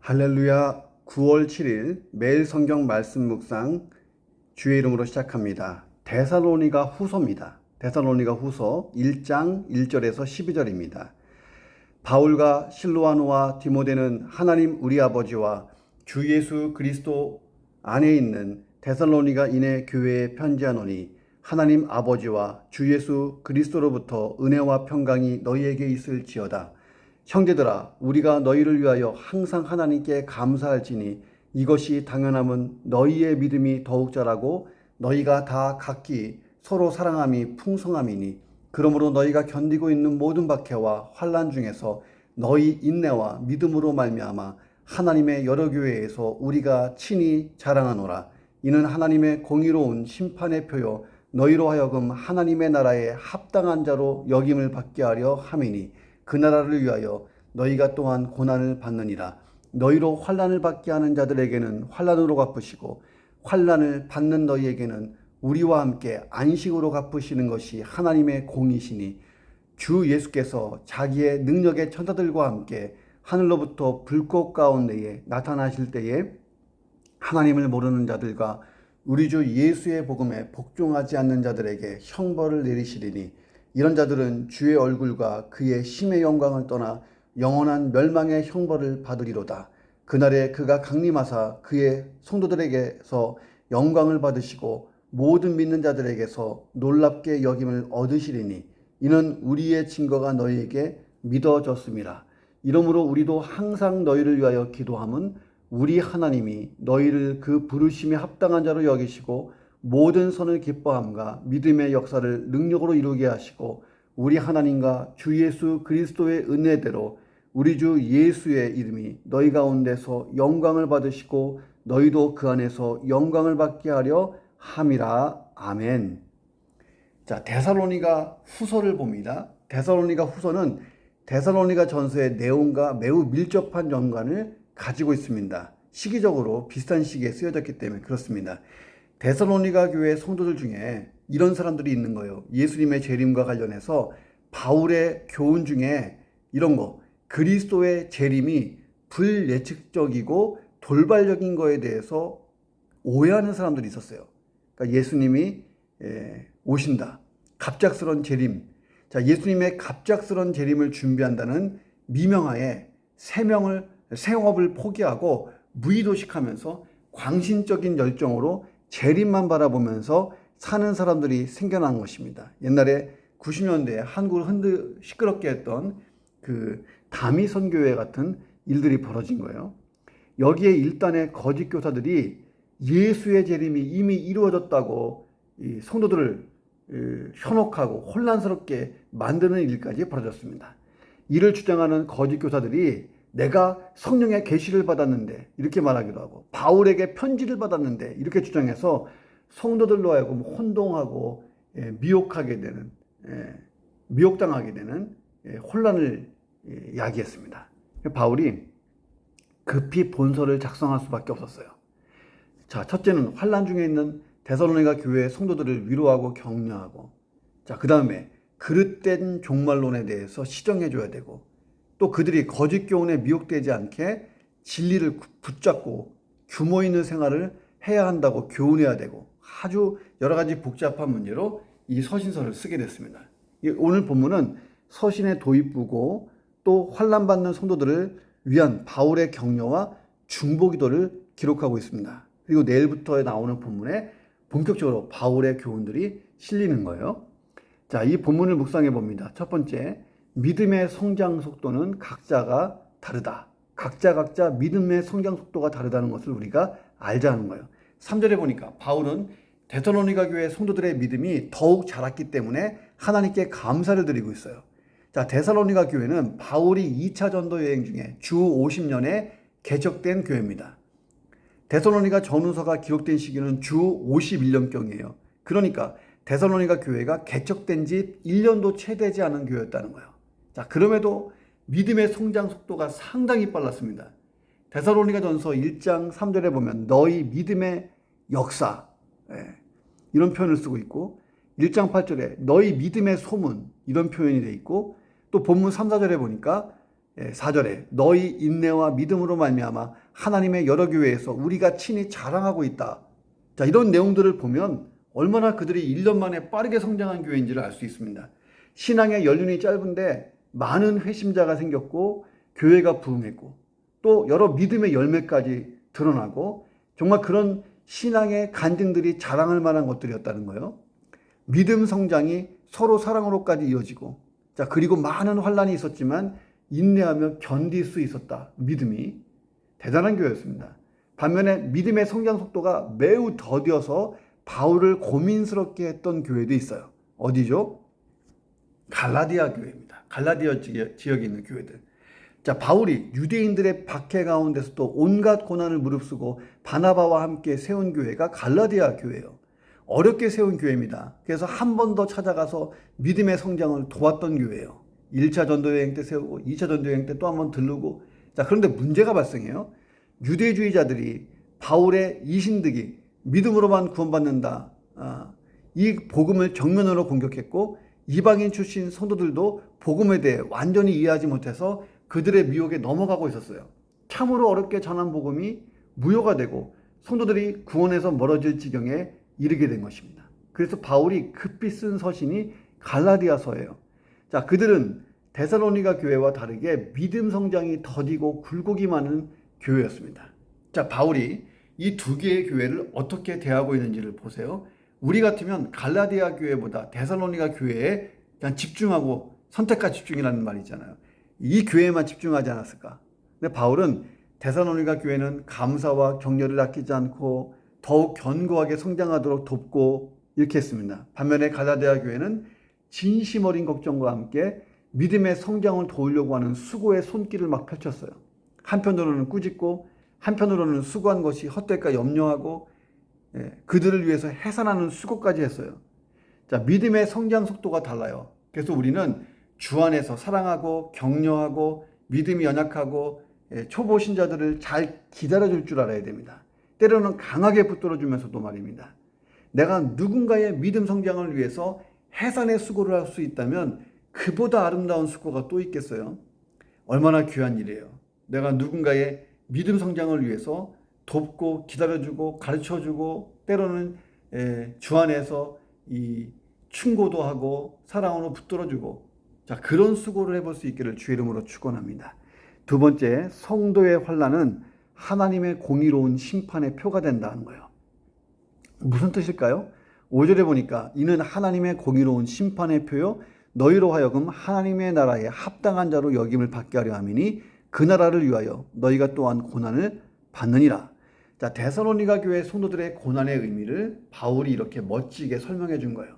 할렐루야. 9월 7일 매일 성경 말씀 묵상 주의 이름으로 시작합니다. 데살로니가 후서입니다. 데살로니가 후서 1장 1절에서 12절입니다. 바울과 실로아노와 디모데는 하나님 우리 아버지와 주 예수 그리스도 안에 있는 데살로니가인의 교회에 편지하노니 하나님 아버지와 주 예수 그리스도로부터 은혜와 평강이 너희에게 있을지어다. 형제들아, 우리가 너희를 위하여 항상 하나님께 감사할지니 이것이 당연함은 너희의 믿음이 더욱 자라고 너희가 다 각기 서로 사랑함이 풍성함이니, 그러므로 너희가 견디고 있는 모든 박해와 환난 중에서 너희 인내와 믿음으로 말미암아 하나님의 여러 교회에서 우리가 친히 자랑하노라. 이는 하나님의 공의로운 심판의 표요 너희로 하여금 하나님의 나라에 합당한 자로 여김을 받게 하려 함이니, 그 나라를 위하여 너희가 또한 고난을 받느니라. 너희로 환난을 받게 하는 자들에게는 환난으로 갚으시고 환난을 받는 너희에게는 우리와 함께 안식으로 갚으시는 것이 하나님의 공이시니, 주 예수께서 자기의 능력의 천사들과 함께 하늘로부터 불꽃 가운데에 나타나실 때에 하나님을 모르는 자들과 우리 주 예수의 복음에 복종하지 않는 자들에게 형벌을 내리시리니, 이런 자들은 주의 얼굴과 그의 심의 영광을 떠나 영원한 멸망의 형벌을 받으리로다. 그날에 그가 강림하사 그의 성도들에게서 영광을 받으시고 모든 믿는 자들에게서 놀랍게 여김을 얻으시리니, 이는 우리의 증거가 너희에게 믿어졌음이라. 이러므로 우리도 항상 너희를 위하여 기도함은 우리 하나님이 너희를 그 부르심에 합당한 자로 여기시고 모든 선을 기뻐함과 믿음의 역사를 능력으로 이루게 하시고, 우리 하나님과 주 예수 그리스도의 은혜대로 우리 주 예수의 이름이 너희 가운데서 영광을 받으시고 너희도 그 안에서 영광을 받게 하려 함이라. 아멘. 자, 데살로니가 후서를 봅니다. 데살로니가 후서는 데살로니가 전서의 내용과 매우 밀접한 연관을 가지고 있습니다. 시기적으로 비슷한 시기에 쓰여졌기 때문에 그렇습니다. 데살로니가 교회 성도들 중에 이런 사람들이 있는 거예요. 예수님의 재림과 관련해서 바울의 교훈 중에 이런 거, 그리스도의 재림이 불예측적이고 돌발적인 거에 대해서 오해하는 사람들이 있었어요. 그러니까 예수님이 오신다, 갑작스런 재림. 자, 예수님의 갑작스런 재림을 준비한다는 미명하에 생업을 포기하고 무의도식하면서 광신적인 열정으로 재림만 바라보면서 사는 사람들이 생겨난 것입니다. 옛날에 90년대에 한국을 시끄럽게 했던 그 다미 선교회 같은 일들이 벌어진 거예요. 여기에 일단의 거짓 교사들이 예수의 재림이 이미 이루어졌다고 이 성도들을 현혹하고 혼란스럽게 만드는 일까지 벌어졌습니다. 이를 주장하는 거짓 교사들이 내가 성령의 계시를 받았는데 이렇게 말하기도 하고, 바울에게 편지를 받았는데 이렇게 주장해서 성도들로 하여금 혼동하고 미혹하게 되는, 미혹당하게 되는 혼란을 야기했습니다. 바울이 급히 본서를 작성할 수밖에 없었어요. 자, 첫째는 환난 중에 있는 데살로니가 교회의 성도들을 위로하고 격려하고, 자, 그 다음에 그릇된 종말론에 대해서 시정해 줘야 되고, 또 그들이 거짓 교훈에 미혹되지 않게 진리를 붙잡고 규모 있는 생활을 해야 한다고 교훈해야 되고, 아주 여러 가지 복잡한 문제로 이 서신서를 쓰게 됐습니다. 오늘 본문은 서신의 도입부고 또 환난받는 성도들을 위한 바울의 격려와 중보기도를 기록하고 있습니다. 그리고 내일부터 나오는 본문에 본격적으로 바울의 교훈들이 실리는 거예요. 자, 이 본문을 묵상해 봅니다. 첫 번째, 믿음의 성장 속도는 각자가 다르다. 각자 믿음의 성장 속도가 다르다는 것을 우리가 알자는 거예요. 3절에 보니까 바울은 데살로니가 교회 성도들의 믿음이 더욱 자랐기 때문에 하나님께 감사를 드리고 있어요. 자, 데살로니가 교회는 바울이 2차 전도 여행 중에 주 50년에 개척된 교회입니다. 데살로니가 전후서가 기록된 시기는 주 51년경이에요. 그러니까 데살로니가 교회가 개척된 지 1년도 채 되지 않은 교회였다는 거예요. 자, 그럼에도 믿음의 성장 속도가 상당히 빨랐습니다. 데살로니가 전서 1장 3절에 보면 너희 믿음의 역사, 이런 표현을 쓰고 있고, 1장 8절에 너희 믿음의 소문, 이런 표현이 돼 있고, 또 본문 3, 4절에 보니까 4절에 너희 인내와 믿음으로 말미암아 하나님의 여러 교회에서 우리가 친히 자랑하고 있다. 자, 이런 내용들을 보면 얼마나 그들이 1년 만에 빠르게 성장한 교회인지를 알 수 있습니다. 신앙의 연륜이 짧은데 많은 회심자가 생겼고 교회가 부흥했고 또 여러 믿음의 열매까지 드러나고 정말 그런 신앙의 간증들이 자랑할 만한 것들이었다는 거예요. 믿음 성장이 서로 사랑으로까지 이어지고, 자, 그리고 많은 환난이 있었지만 인내하며 견딜 수 있었다. 믿음이 대단한 교회였습니다. 반면에 믿음의 성장 속도가 매우 더뎌서 바울을 고민스럽게 했던 교회도 있어요. 어디죠? 갈라디아 교회입니다. 갈라디아 지역에 있는 교회들. 자, 바울이 유대인들의 박해 가운데서도 온갖 고난을 무릅쓰고 바나바와 함께 세운 교회가 갈라디아 교회예요. 어렵게 세운 교회입니다. 그래서 한 번 더 찾아가서 믿음의 성장을 도왔던 교회예요. 1차 전도여행 때 세우고 2차 전도여행 때 또 한 번 들르고. 자, 그런데 문제가 발생해요. 유대주의자들이 바울의 이신득이 믿음으로만 구원받는다, 이 복음을 정면으로 공격했고 이방인 출신 성도들도 복음에 대해 완전히 이해하지 못해서 그들의 미혹에 넘어가고 있었어요. 참으로 어렵게 전한 복음이 무효가 되고 성도들이 구원에서 멀어질 지경에 이르게 된 것입니다. 그래서 바울이 급히 쓴 서신이 갈라디아서예요. 자, 그들은 데살로니가 교회와 다르게 믿음 성장이 더디고 굴곡이 많은 교회였습니다. 자, 바울이 이 두 개의 교회를 어떻게 대하고 있는지를 보세요. 우리 같으면 갈라디아 교회보다 데살로니가 교회에 그냥 집중하고 선택과 집중이라는 말이 있잖아요. 이 교회에만 집중하지 않았을까? 근데 바울은 데살로니가 교회는 감사와 격려를 아끼지 않고 더욱 견고하게 성장하도록 돕고 이렇게 했습니다. 반면에 갈라디아 교회는 진심 어린 걱정과 함께 믿음의 성장을 도우려고 하는 수고의 손길을 막 펼쳤어요. 한편으로는 꾸짖고 한편으로는 수고한 것이 헛될까 염려하고 그들을 위해서 해산하는 수고까지 했어요. 자, 믿음의 성장 속도가 달라요. 그래서 우리는 주 안에서 사랑하고 격려하고 믿음이 연약하고 초보 신자들을 잘 기다려줄 줄 알아야 됩니다. 때로는 강하게 붙들어주면서도 말입니다. 내가 누군가의 믿음 성장을 위해서 해산의 수고를 할 수 있다면 그보다 아름다운 수고가 또 있겠어요? 얼마나 귀한 일이에요. 내가 누군가의 믿음 성장을 위해서 돕고 기다려주고 가르쳐주고 때로는 주 안에서 이 충고도 하고 사랑으로 붙들어주고, 자, 그런 수고를 해볼 수 있기를 주의 이름으로 축원합니다. 두 번째, 성도의 환난은 하나님의 공의로운 심판의 표가 된다는 거예요. 무슨 뜻일까요? 5절에 보니까 이는 하나님의 공의로운 심판의 표요 너희로 하여금 하나님의 나라에 합당한 자로 여김을 받게 하려 함이니 그 나라를 위하여 너희가 또한 고난을 받느니라. 자, 데살로니가 교회 성도들의 고난의 의미를 바울이 이렇게 멋지게 설명해 준 거예요.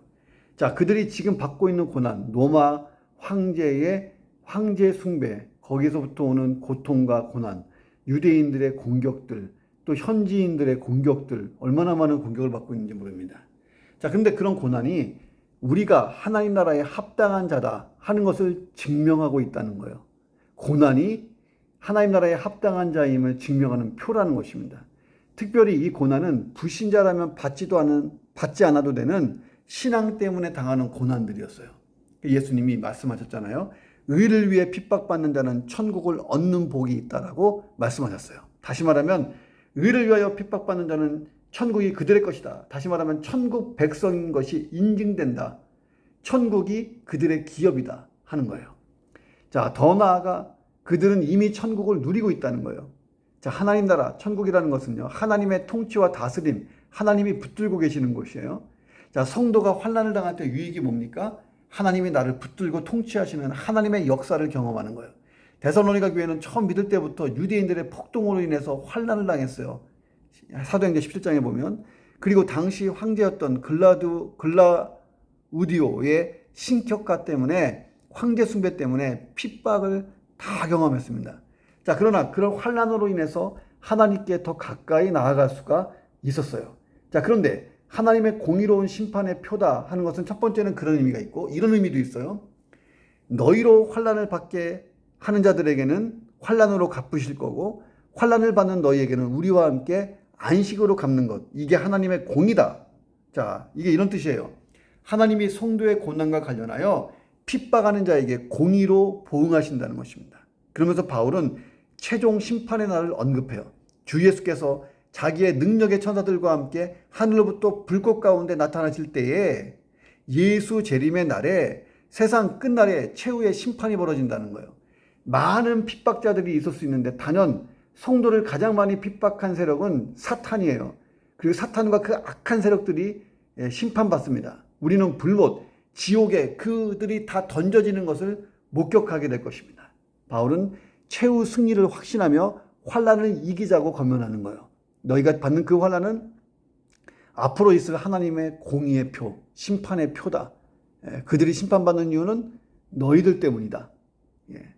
자, 그들이 지금 받고 있는 고난, 로마 황제의 황제 숭배, 거기서부터 오는 고통과 고난, 유대인들의 공격들, 또 현지인들의 공격들, 얼마나 많은 공격을 받고 있는지 모릅니다. 자, 근데 그런 고난이 우리가 하나님 나라에 합당한 자다 하는 것을 증명하고 있다는 거예요. 고난이 하나님 나라에 합당한 자임을 증명하는 표라는 것입니다. 특별히 이 고난은 불신자라면 받지 않아도 되는 신앙 때문에 당하는 고난들이었어요. 예수님이 말씀하셨잖아요. 의를 위해 핍박받는 자는 천국을 얻는 복이 있다라고 말씀하셨어요. 다시 말하면 의를 위하여 핍박받는 자는 천국이 그들의 것이다. 다시 말하면 천국 백성인 것이 인증된다. 천국이 그들의 기업이다 하는 거예요. 자, 더 나아가 그들은 이미 천국을 누리고 있다는 거예요. 자, 하나님 나라, 천국이라는 것은요, 하나님의 통치와 다스림, 하나님이 붙들고 계시는 곳이에요. 자, 성도가 환난을 당할 때 유익이 뭡니까? 하나님이 나를 붙들고 통치하시는 하나님의 역사를 경험하는 거예요. 데살로니가 교회는 처음 믿을 때부터 유대인들의 폭동으로 인해서 환난을 당했어요. 사도행전 17장에 보면. 그리고 당시 황제였던 글라우디오의 신격화 때문에, 황제 숭배 때문에 핍박을 다 경험했습니다. 자, 그러나 그런 환난으로 인해서 하나님께 더 가까이 나아갈 수가 있었어요. 자, 그런데 하나님의 공의로운 심판의 표다 하는 것은 첫 번째는 그런 의미가 있고, 이런 의미도 있어요. 너희로 환난을 받게 하는 자들에게는 환난으로 갚으실 거고, 환난을 받는 너희에게는 우리와 함께 안식으로 갚는 것, 이게 하나님의 공의다. 자, 이게 이런 뜻이에요. 하나님이 성도의 고난과 관련하여 핍박하는 자에게 공의로 보응하신다는 것입니다. 그러면서 바울은 최종 심판의 날을 언급해요. 주 예수께서 자기의 능력의 천사들과 함께 하늘로부터 불꽃 가운데 나타나실 때에 예수 재림의 날에 세상 끝날에 최후의 심판이 벌어진다는 거예요. 많은 핍박자들이 있을 수 있는데 단연 성도를 가장 많이 핍박한 세력은 사탄이에요. 그리고 사탄과 그 악한 세력들이 심판받습니다. 우리는 불못, 지옥에 그들이 다 던져지는 것을 목격하게 될 것입니다. 바울은 최후 승리를 확신하며 환난을 이기자고 권면하는 거예요. 너희가 받는 그 환난은 앞으로 있을 하나님의 공의의 표, 심판의 표다. 그들이 심판받는 이유는 너희들 때문이다.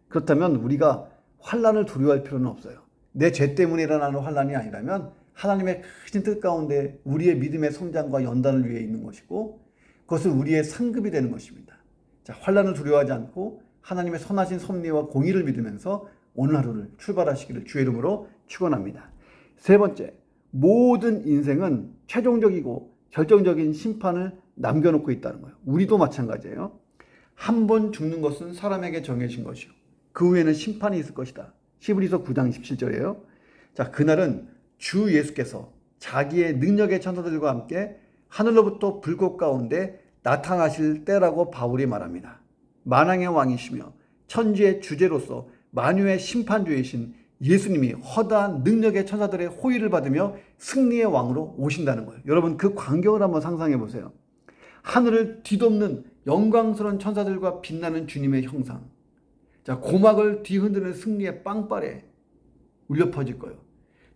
그렇다면 우리가 환난을 두려워할 필요는 없어요. 내 죄 때문에 일어나는 환난이 아니라면 하나님의 크신 뜻 가운데 우리의 믿음의 성장과 연단을 위해 있는 것이고 그것은 우리의 상급이 되는 것입니다. 자, 환난을 두려워하지 않고 하나님의 선하신 섭리와 공의를 믿으면서 오늘 하루를 출발하시기를 주의 이름으로 축원합니다. 세 번째, 모든 인생은 최종적이고 결정적인 심판을 남겨놓고 있다는 거예요. 우리도 마찬가지예요. 한 번 죽는 것은 사람에게 정해진 것이요. 그 후에는 심판이 있을 것이다. 히브리서 9장 17절이에요. 자, 그날은 주 예수께서 자기의 능력의 천사들과 함께 하늘로부터 불꽃 가운데 나타나실 때라고 바울이 말합니다. 만왕의 왕이시며 천지의 주제로서 만유의 심판주이신 예수님이 허다한 능력의 천사들의 호의를 받으며 승리의 왕으로 오신다는 거예요. 여러분 그 광경을 한번 상상해 보세요. 하늘을 뒤덮는 영광스러운 천사들과 빛나는 주님의 형상. 자, 고막을 뒤흔드는 승리의 빵발에 울려 퍼질 거예요.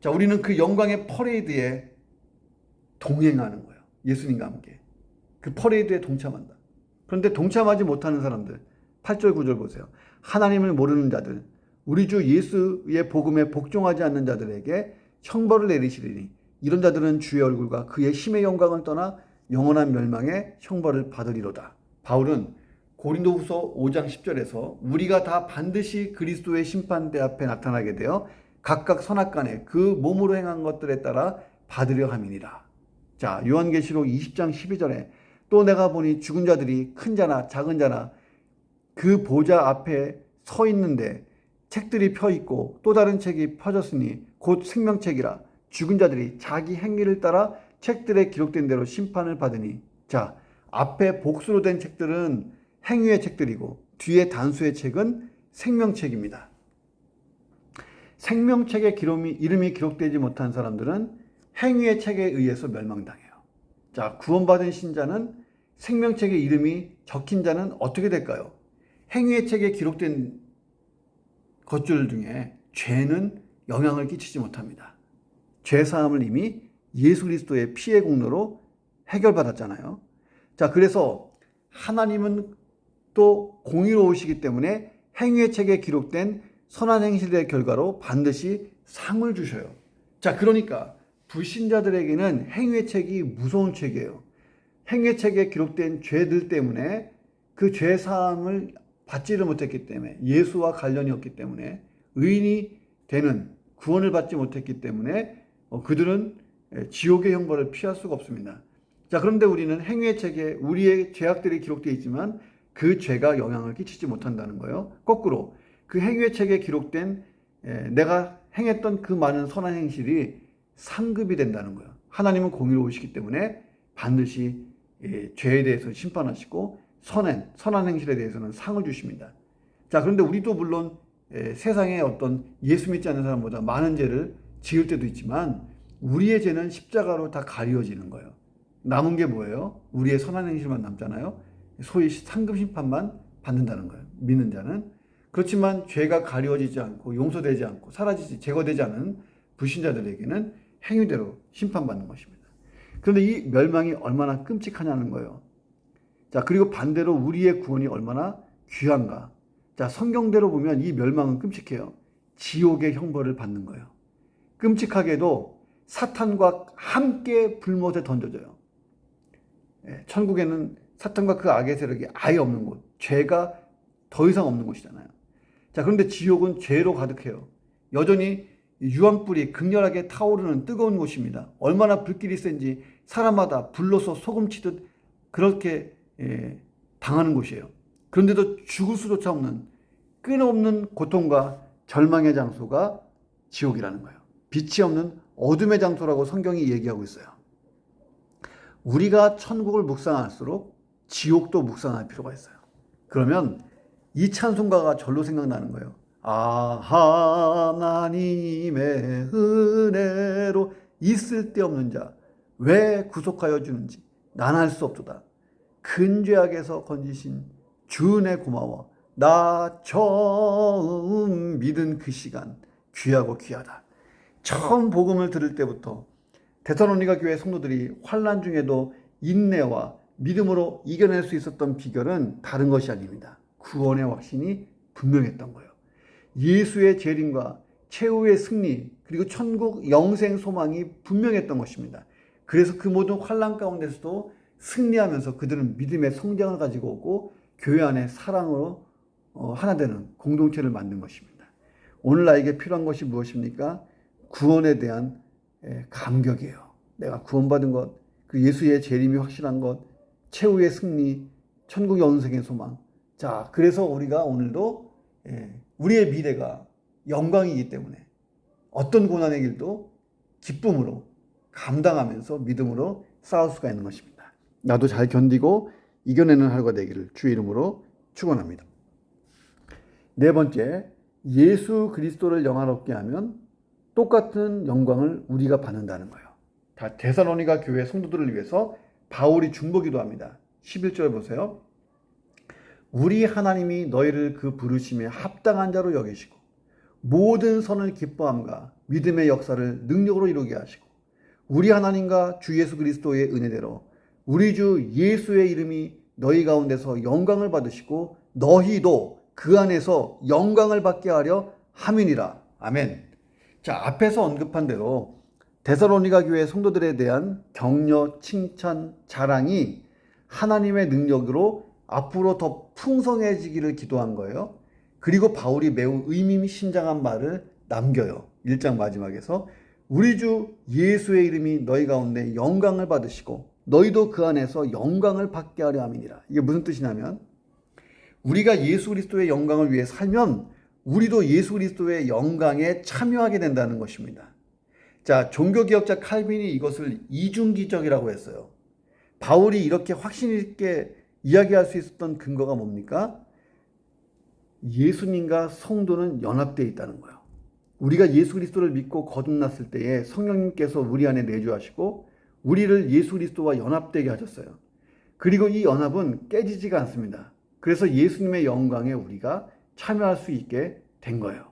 자, 우리는 그 영광의 퍼레이드에 동행하는 거예요. 예수님과 함께. 그 퍼레이드에 동참한다. 그런데 동참하지 못하는 사람들, 8절 9절 보세요. 하나님을 모르는 자들, 우리 주 예수의 복음에 복종하지 않는 자들에게 형벌을 내리시리니 이런 자들은 주의 얼굴과 그의 힘의 영광을 떠나 영원한 멸망의 형벌을 받으리로다. 바울은 고린도후서 5장 10절에서 우리가 다 반드시 그리스도의 심판대 앞에 나타나게 되어 각각 선악간에 그 몸으로 행한 것들에 따라 받으려 함이니라. 자, 요한계시록 20장 12절에 또 내가 보니 죽은 자들이 큰 자나 작은 자나 그 보좌 앞에 서 있는데 책들이 펴 있고 또 다른 책이 펴졌으니 곧 생명책이라. 죽은 자들이 자기 행위를 따라 책들에 기록된 대로 심판을 받으니. 자, 앞에 복수로 된 책들은 행위의 책들이고 뒤에 단수의 책은 생명책입니다. 생명책에 이름이 기록되지 못한 사람들은 행위의 책에 의해서 멸망당해요. 자, 구원받은 신자는 생명책에 이름이 적힌 자는 어떻게 될까요? 행위의 책에 기록된 것들 중에 죄는 영향을 끼치지 못합니다. 죄사함을 이미 예수 그리스도의 피의 공로로 해결받았잖아요. 자, 그래서 하나님은 또 공의로우시기 때문에 행위의 책에 기록된 선한 행실의 결과로 반드시 상을 주셔요. 자, 그러니까 불신자들에게는 행위의 책이 무서운 책이에요. 행위의 책에 기록된 죄들 때문에 그 죄사함을 받지를 못했기 때문에, 예수와 관련이 없기 때문에, 의인이 되는 구원을 받지 못했기 때문에 그들은 지옥의 형벌을 피할 수가 없습니다. 자, 그런데 우리는 행위의 책에 우리의 죄악들이 기록되어 있지만 그 죄가 영향을 끼치지 못한다는 거예요. 거꾸로 그 행위의 책에 기록된 내가 행했던 그 많은 선한 행실이 상급이 된다는 거예요. 하나님은 공의로우시기 때문에 반드시 죄에 대해서 심판하시고 선한 행실에 대해서는 상을 주십니다. 자, 그런데 우리도 물론 세상에 어떤 예수 믿지 않는 사람보다 많은 죄를 지을 때도 있지만 우리의 죄는 십자가로 다 가려지는 거예요. 남은 게 뭐예요? 우리의 선한 행실만 남잖아요. 소위 상급 심판만 받는다는 거예요. 믿는 자는. 그렇지만 죄가 가려지지 않고 용서되지 않고 제거되지 않은 불신자들에게는 행위대로 심판받는 것입니다. 그런데 이 멸망이 얼마나 끔찍하냐는 거예요. 자, 그리고 반대로 우리의 구원이 얼마나 귀한가. 자, 성경대로 보면 이 멸망은 끔찍해요. 지옥의 형벌을 받는 거예요. 끔찍하게도 사탄과 함께 불못에 던져져요. 천국에는 사탄과 그 악의 세력이 아예 없는 곳, 죄가 더 이상 없는 곳이잖아요. 자, 그런데 지옥은 죄로 가득해요. 여전히 유황불이 극렬하게 타오르는 뜨거운 곳입니다. 얼마나 불길이 센지 사람마다 불로서 소금치듯 그렇게 당하는 곳이에요. 그런데도 죽을 수조차 없는 끊임없는 고통과 절망의 장소가 지옥이라는 거예요. 빛이 없는 어둠의 장소라고 성경이 얘기하고 있어요. 우리가 천국을 묵상할수록 지옥도 묵상할 필요가 있어요. 그러면 이 찬송가가 절로 생각나는 거예요. 하나님의 은혜로 있을 데 없는 자 왜 구속하여 주는지 난 알 수 없도다. 근죄악에서 건지신 주 은혜 고마워. 나 처음 믿은 그 시간 귀하고 귀하다. 처음 복음을 들을 때부터 데살로니가 교회 성도들이 환난 중에도 인내와 믿음으로 이겨낼 수 있었던 비결은 다른 것이 아닙니다. 구원의 확신이 분명했던 거예요. 예수의 재림과 최후의 승리 그리고 천국 영생 소망이 분명했던 것입니다. 그래서 그 모든 환난 가운데서도 승리하면서 그들은 믿음의 성장을 가지고 오고 교회 안에 사랑으로 하나 되는 공동체를 만든 것입니다. 오늘 나에게 필요한 것이 무엇입니까? 구원에 대한 감격이에요. 내가 구원받은 것, 그 예수의 재림이 확실한 것, 최후의 승리, 천국 영생의 소망. 자, 그래서 우리가 오늘도 우리의 미래가 영광이기 때문에 어떤 고난의 길도 기쁨으로 감당하면서 믿음으로 싸울 수가 있는 것입니다. 나도 잘 견디고 이겨내는 하루가 되기를 주의 이름으로 축원합니다. 네 번째, 예수 그리스도를 영화롭게 하면 똑같은 영광을 우리가 받는다는 거예요. 다 데살로니가 교회 성도들을 위해서 바울이 중보기도합니다. 11절 보세요. 우리 하나님이 너희를 그 부르심에 합당한 자로 여기시고 모든 선을 기뻐함과 믿음의 역사를 능력으로 이루게 하시고 우리 하나님과 주 예수 그리스도의 은혜대로 우리 주 예수의 이름이 너희 가운데서 영광을 받으시고 너희도 그 안에서 영광을 받게 하려 함이니라. 아멘. 자, 앞에서 언급한 대로 데살로니가 교회 성도들에 대한 격려, 칭찬, 자랑이 하나님의 능력으로 앞으로 더 풍성해지기를 기도한 거예요. 그리고 바울이 매우 의미심장한 말을 남겨요. 1장 마지막에서 우리 주 예수의 이름이 너희 가운데 영광을 받으시고 너희도 그 안에서 영광을 받게 하려 함이니라. 이게 무슨 뜻이냐면 우리가 예수 그리스도의 영광을 위해 살면 우리도 예수 그리스도의 영광에 참여하게 된다는 것입니다. 자, 종교개혁자 칼빈이 이것을 이중기적이라고 했어요. 바울이 이렇게 확신 있게 이야기할 수 있었던 근거가 뭡니까? 예수님과 성도는 연합되어 있다는 거예요. 우리가 예수 그리스도를 믿고 거듭났을 때에 성령님께서 우리 안에 내주하시고 우리를 예수 그리스도와 연합되게 하셨어요. 그리고 이 연합은 깨지지가 않습니다. 그래서 예수님의 영광에 우리가 참여할 수 있게 된 거예요.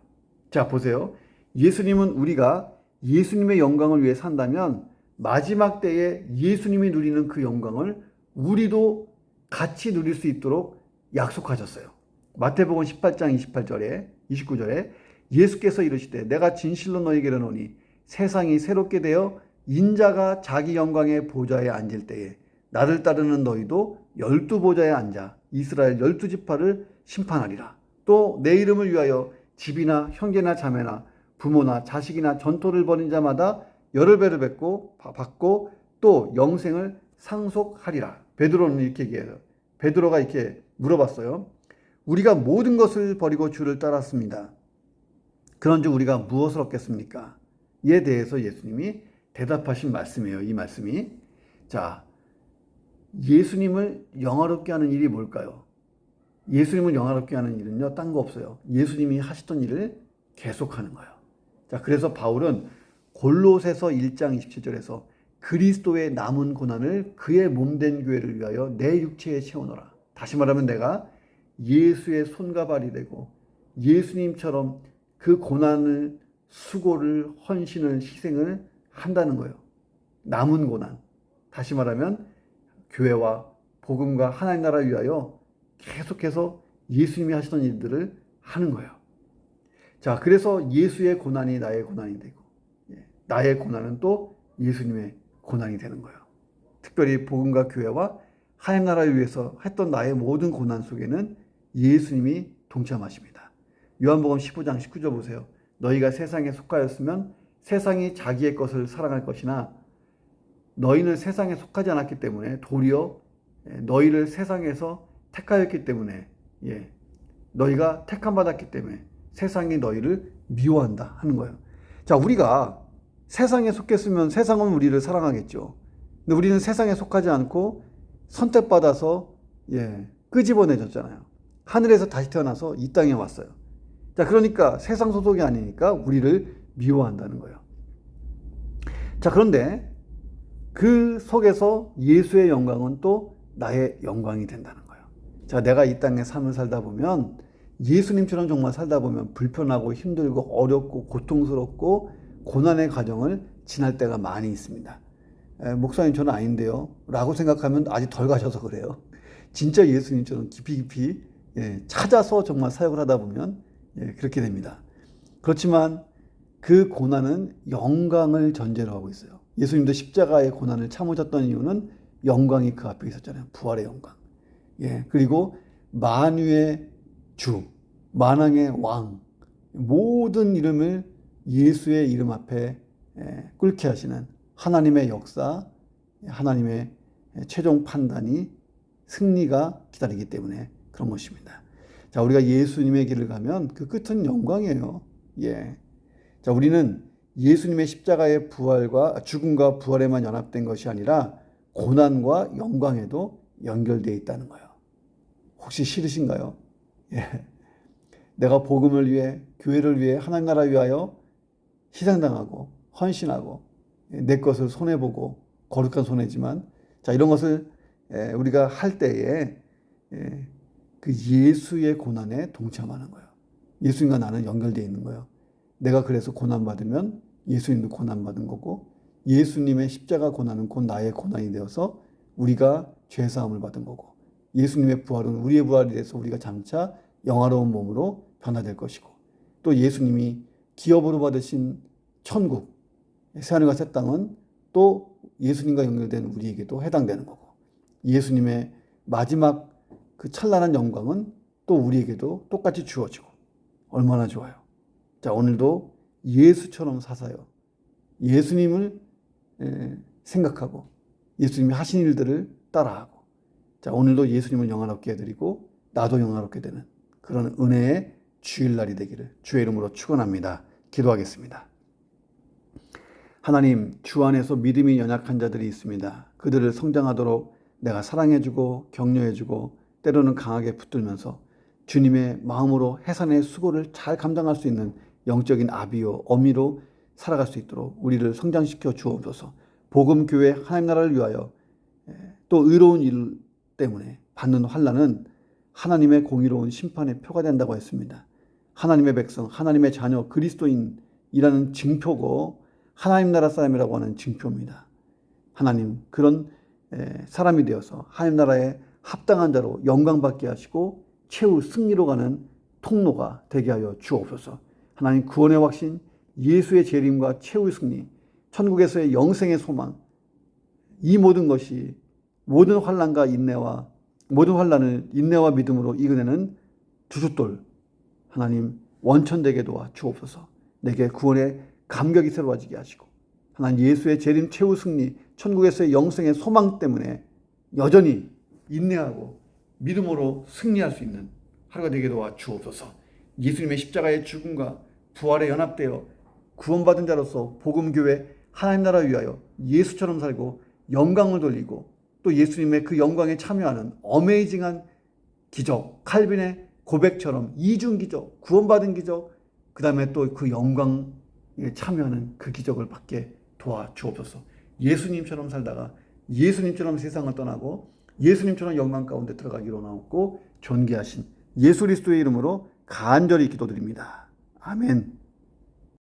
자, 보세요. 예수님은 우리가 예수님의 영광을 위해 산다면 마지막 때에 예수님이 누리는 그 영광을 우리도 같이 누릴 수 있도록 약속하셨어요. 마태복음 18장 28절에 29절에 예수께서 이르시되 내가 진실로 너희에게 이르노니 세상이 새롭게 되어 인자가 자기 영광의 보좌에 앉을 때에 나를 따르는 너희도 12보좌에 앉아 이스라엘 12지파를 심판하리라. 또 내 이름을 위하여 집이나 형제나 자매나 부모나 자식이나 전토를 벌인 자마다 여러 배를 받고 또 영생을 상속하리라. 베드로는 이렇게 얘기해요. 베드로가 이렇게 물어봤어요. 우리가 모든 것을 버리고 주를 따랐습니다. 그런즉 우리가 무엇을 얻겠습니까? 이에 대해서 예수님이 대답하신 말씀이에요. 이 말씀이. 자, 예수님을 영화롭게 하는 일이 뭘까요? 예수님을 영화롭게 하는 일은요, 딴 거 없어요. 예수님이 하시던 일을 계속하는 거예요. 자, 그래서 바울은 골로새서 1장 27절에서 그리스도의 남은 고난을 그의 몸된 교회를 위하여 내 육체에 채워넣어라. 다시 말하면 내가 예수의 손과 발이 되고 예수님처럼 그 고난을, 수고를, 헌신을, 희생을 한다는 거예요. 남은 고난. 다시 말하면 교회와 복음과 하나님 나라를 위하여 계속해서 예수님이 하시던 일들을 하는 거예요. 자, 그래서 예수의 고난이 나의 고난이 되고 나의 고난은 또 예수님의 고난이 되는 거예요. 특별히 복음과 교회와 하나님 나라를 위해서 했던 나의 모든 고난 속에는 예수님이 동참하십니다. 요한복음 15장 19절 보세요. 너희가 세상에 속하였으면 세상이 자기의 것을 사랑할 것이나 너희는 세상에 속하지 않았기 때문에 도리어 너희를 세상에서 택하였기 때문에 너희가 택함 받았기 때문에 세상이 너희를 미워한다 하는 거예요. 자, 우리가 세상에 속했으면 세상은 우리를 사랑하겠죠. 근데 우리는 세상에 속하지 않고 선택받아서 끄집어내졌잖아요. 하늘에서 다시 태어나서 이 땅에 왔어요. 자, 그러니까 세상 소속이 아니니까 우리를 미워한다는 거예요. 자, 그런데 그 속에서 예수의 영광은 또 나의 영광이 된다는 거예요. 자, 내가 이 땅에 삶을 살다 보면 예수님처럼 정말 살다 보면 불편하고 힘들고 어렵고 고통스럽고 고난의 과정을 지날 때가 많이 있습니다. 목사님 저는 아닌데요 라고 생각하면 아직 덜 가셔서 그래요. 진짜 예수님처럼 깊이 찾아서 정말 사역을 하다 보면 그렇게 됩니다. 그렇지만 그 고난은 영광을 전제로 하고 있어요. 예수님도 십자가의 고난을 참으셨던 이유는 영광이 그 앞에 있었잖아요. 부활의 영광. 그리고 만유의 주, 만왕의 왕, 모든 이름을 예수의 이름 앞에 꿇게 하시는 하나님의 역사, 하나님의 최종 판단이 승리가 기다리기 때문에 그런 것입니다. 자, 우리가 예수님의 길을 가면 그 끝은 영광이에요. 자, 우리는 예수님의 십자가의 부활과 죽음과 부활에만 연합된 것이 아니라 고난과 영광에도 연결되어 있다는 거예요. 혹시 싫으신가요? 내가 복음을 위해, 교회를 위해, 하나님 나라 위하여 희생당하고 헌신하고 내 것을 손해보고 거룩한 손해지만, 자, 이런 것을 우리가 할 때에 그 예수의 고난에 동참하는 거예요. 예수님과 나는 연결되어 있는 거예요. 내가 그래서 고난받으면 예수님도 고난받은 거고, 예수님의 십자가 고난은 곧 나의 고난이 되어서 우리가 죄사함을 받은 거고, 예수님의 부활은 우리의 부활이 돼서 우리가 장차 영화로운 몸으로 변화될 것이고, 또 예수님이 기업으로 받으신 천국, 새하늘과 새 땅은 또 예수님과 연결된 우리에게도 해당되는 거고, 예수님의 마지막 그 찬란한 영광은 또 우리에게도 똑같이 주어지고, 얼마나 좋아요. 자, 오늘도 예수처럼 사사요. 예수님을 생각하고 예수님이 하신 일들을 따라하고, 자, 오늘도 예수님을 영화롭게 해드리고 나도 영화롭게 되는 그런 은혜의 주일날이 되기를 주의 이름으로 축원합니다. 기도하겠습니다. 하나님, 주 안에서 믿음이 연약한 자들이 있습니다. 그들을 성장하도록 내가 사랑해주고 격려해주고 때로는 강하게 붙들면서 주님의 마음으로 해산의 수고를 잘 감당할 수 있는 영적인 아비요 어미로 살아갈 수 있도록 우리를 성장시켜 주옵소서. 복음교회 하나님 나라를 위하여 또 의로운 일 때문에 받는 환난은 하나님의 공의로운 심판의 표가 된다고 했습니다. 하나님의 백성, 하나님의 자녀, 그리스도인이라는 징표고 하나님 나라 사람이라고 하는 징표입니다. 하나님, 그런 사람이 되어서 하나님 나라에 합당한 자로 영광받게 하시고 최후 승리로 가는 통로가 되게 하여 주옵소서. 하나님, 구원의 확신, 예수의 재림과 최후의 승리, 천국에서의 영생의 소망, 이 모든 것이 모든 환난과 인내와 모든 환난을 인내와 믿음으로 이겨내는 주춧돌, 하나님 원천되게 도와 주옵소서. 내게 구원의 감격이 새로워지게 하시고, 하나님 예수의 재림 최후 승리, 천국에서의 영생의 소망 때문에 여전히 인내하고 믿음으로 승리할 수 있는 하루가 되게 도와 주옵소서. 예수님의 십자가의 죽음과 부활에 연합되어 구원받은 자로서 복음교회 하나님 나라 위하여 예수처럼 살고 영광을 돌리고 또 예수님의 그 영광에 참여하는 어메이징한 기적, 칼빈의 고백처럼 이중기적, 구원받은 기적, 그 다음에 또 그 영광에 참여하는 그 기적을 받게 도와주옵소서. 예수님처럼 살다가 예수님처럼 세상을 떠나고 예수님처럼 영광 가운데 들어가기로 나왔고 존귀하신 예수 그리스도의 이름으로 간절히 기도드립니다. 아멘.